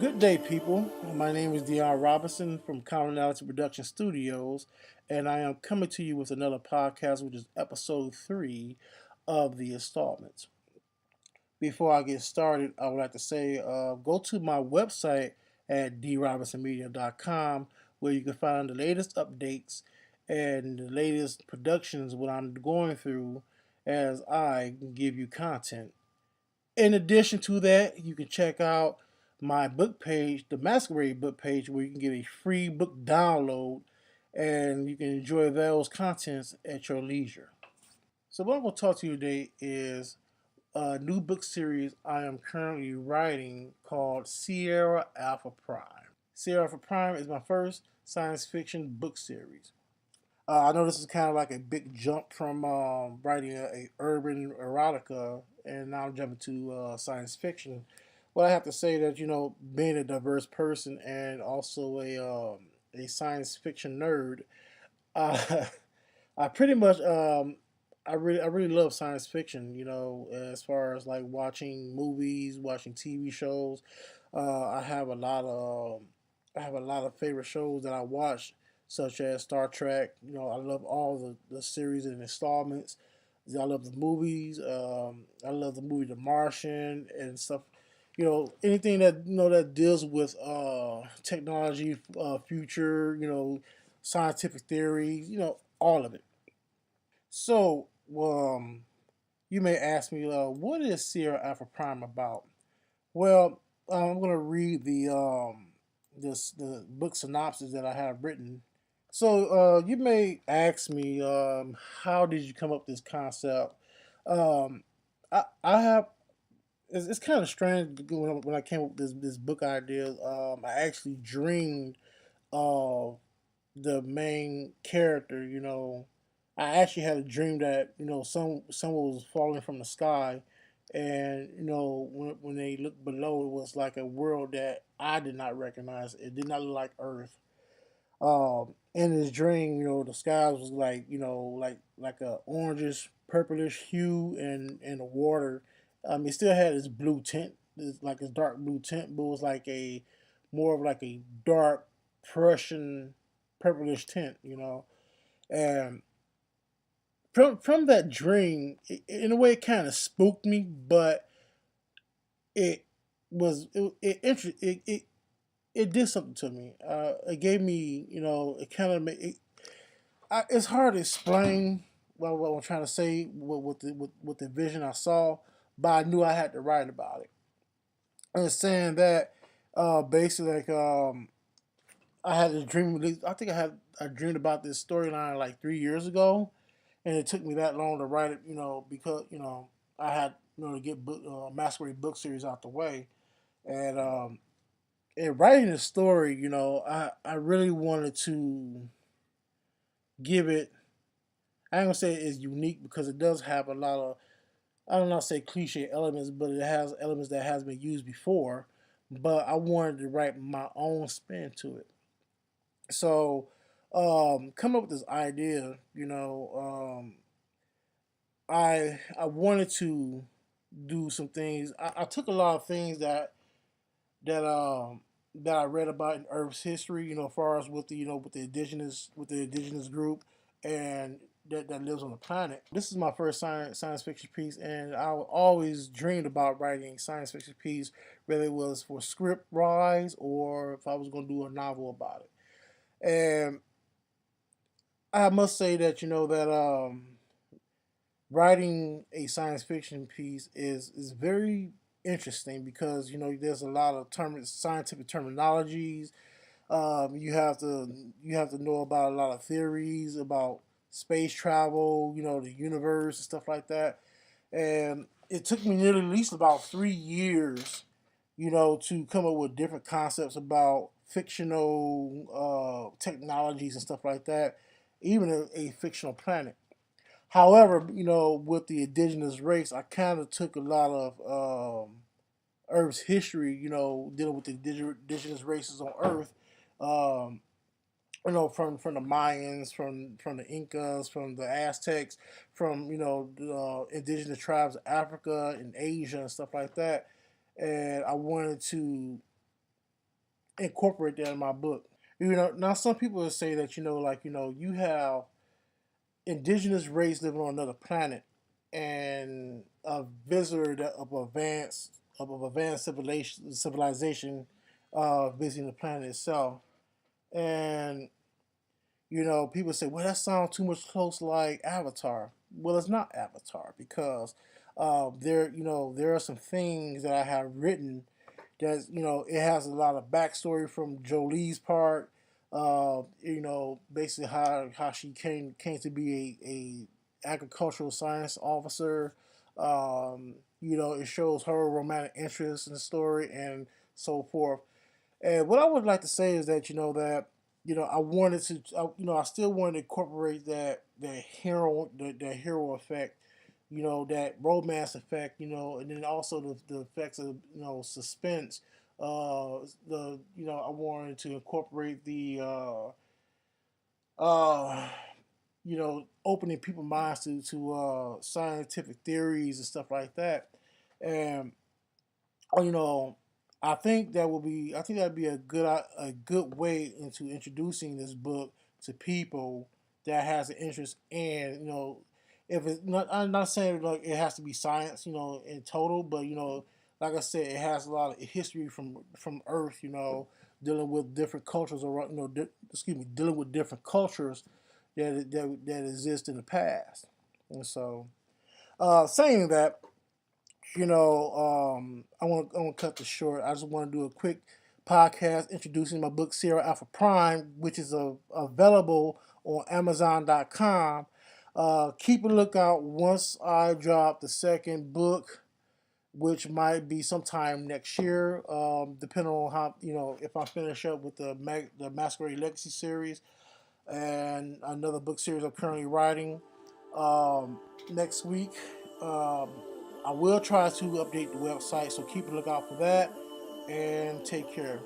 Good day, people. My name is Dion Robinson from Commonality Production Studios, and I am coming to you with another podcast, which is episode 3 of the installments. Before I get started, I would like to say go to my website at drobinsonmedia.com where you can find the latest updates and the latest productions, what I'm going through as I give you content. In addition to that, you can check out my book page, the Masquerade book page, where you can get a free book download and you can enjoy those contents at your leisure. So, what I'm going to talk to you today is a new book series I am currently writing called Sierra Alpha Prime. Sierra Alpha Prime is my first science fiction book series. I know this is kind of like a big jump from writing a urban erotica, and now I'm jumping to science fiction. Well, I have to say that being a diverse person and also a science fiction nerd, uh, I pretty much I really love science fiction. As far as like watching movies, watching TV shows, I have a lot of favorite shows that I watch, such as Star Trek. I love all the series and installments. I love the movies. I love the movie The Martian and stuff. Anything that that deals with technology, future. Scientific theory. All of it. So, you may ask me, what is Sierra Alpha Prime about? Well, I'm going to read the book synopsis that I have written. So, you may ask me, how did you come up with this concept? Um, I have. It's kind of strange when I came up with this book idea. I actually dreamed of the main character. I actually had a dream that someone was falling from the sky, and when they looked below, it was like a world that I did not recognize. It did not look like Earth. In his dream, the skies was like like a orangish, purplish hue, and the water. It still had its blue tint, like its dark blue tint, but it was like a more of like a dark Prussian purplish tint. And from that dream, in a way, it kind of spooked me, but it was it did something to me. It gave me, it kind of made it. It's hard to explain what I'm trying to say with the vision I saw, but I knew I had to write about it. And it's saying that basically like I had a dream. I think I dreamed about this storyline like 3 years ago, and it took me that long to write it. Because I had to get Masquerade book series out the way, and in writing the story, I really wanted to give it. I ain't gonna say it's unique because it does have a lot of, I don't know, say cliche elements, but it has elements that has been used before. But I wanted to write my own spin to it. So, come up with this idea. I wanted to do some things. I took a lot of things that that I read about in Earth's history. As far as with the with the indigenous group and that lives on the planet. This is my first science fiction piece, and I always dreamed about writing science fiction piece, whether it was for script wise or if I was going to do a novel about it. And I must say that that writing a science fiction piece is very interesting because there's a lot of scientific terminologies. You have to know about a lot of theories about space travel, the universe and stuff like that. And it took me nearly at least about 3 years, to come up with different concepts about fictional technologies and stuff like that, even a fictional planet. However, with the indigenous race, I kind of took a lot of Earth's history, dealing with the indigenous races on Earth. Um, from the Mayans, from the Incas, from the Aztecs, from the indigenous tribes of Africa and Asia and stuff like that. And I wanted to incorporate that in my book. Now some people will say that you have indigenous race living on another planet, and a visitor of advanced civilization visiting the planet itself. And people say, well, that sounds too much close like Avatar. Well, it's not Avatar because there are some things that I have written that it has a lot of backstory from Jolie's part. Basically how she came to be a agricultural science officer. It shows her romantic interest in the story and so forth. And what I would like to say is that I wanted to I still wanted to incorporate that hero effect, that romance effect, and then also the effects of suspense. I wanted to incorporate the opening people's minds to scientific theories and stuff like that. And oh, I think that'd be a good way into introducing this book to people that has an interest in if it's not, I'm not saying like it has to be science in total, but like I said, it has a lot of history from Earth, dealing with different cultures around dealing with different cultures that exist in the past. And so saying that, I want to cut this short. I just want to do a quick podcast introducing my book Sierra Alpha Prime, which is available on Amazon.com. Keep a lookout once I drop the second book, which might be sometime next year, depending on how if I finish up with the Masquerade Legacy series and another book series I'm currently writing next week. Um, I will try to update the website, so keep a lookout for that and take care.